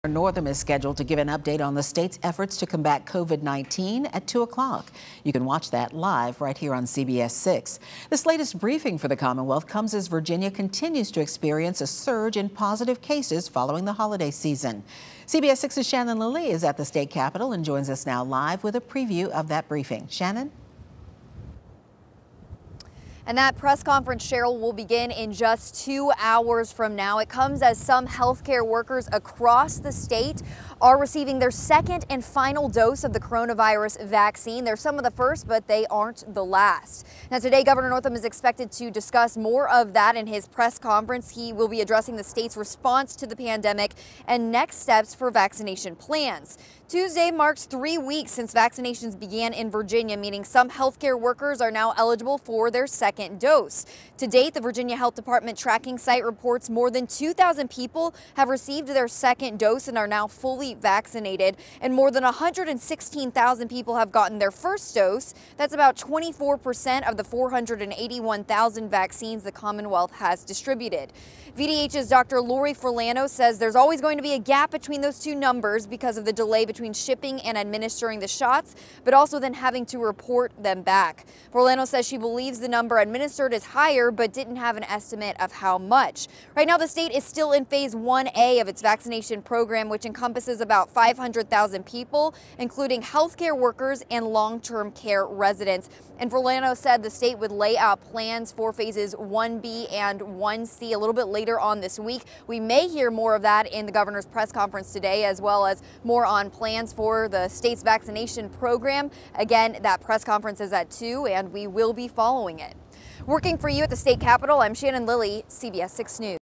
Northam is scheduled to give an update on the state's efforts to combat COVID-19 at 2 o'clock. You can watch that live right here on CBS 6. This latest briefing for the Commonwealth comes as Virginia continues to experience a surge in positive cases following the holiday season. CBS 6's Shannon Lilly is at the state capitol and joins us now live with a preview of that briefing. Shannon? And that press conference, Cheryl, will begin in just 2 hours from now. It comes as some healthcare workers across the state are receiving their second and final dose of the coronavirus vaccine. They're some of the first, but they aren't the last. Now, today, Governor Northam is expected to discuss more of that in his press conference. He will be addressing the state's response to the pandemic and next steps for vaccination plans. Tuesday marks 3 weeks since vaccinations began in Virginia, meaning some healthcare workers are now eligible for their second dose. To date, the Virginia Health Department tracking site reports more than 2,000 people have received their second dose and are now fully vaccinated, and more than 116,000 people have gotten their first dose. That's about 24% of the 481,000 vaccines the Commonwealth has distributed. VDH's Dr. Lori Forlano says there's always going to be a gap between those two numbers because of the delay between shipping and administering the shots, but also then having to report them back. Forlano says she believes the number administered is higher, but didn't have an estimate of how much. Right now, the state is still in phase 1A of its vaccination program, which encompasses about 500,000 people, including healthcare workers and long-term care residents. And Forlano said the state would lay out plans for phases 1B and 1C a little bit later on this week. We may hear more of that in the governor's press conference today, as well as more on plans for the state's vaccination program. Again, that press conference is at 2, and we will be following it. Working for you at the state capitol, I'm Shannon Lilly, CBS 6 News.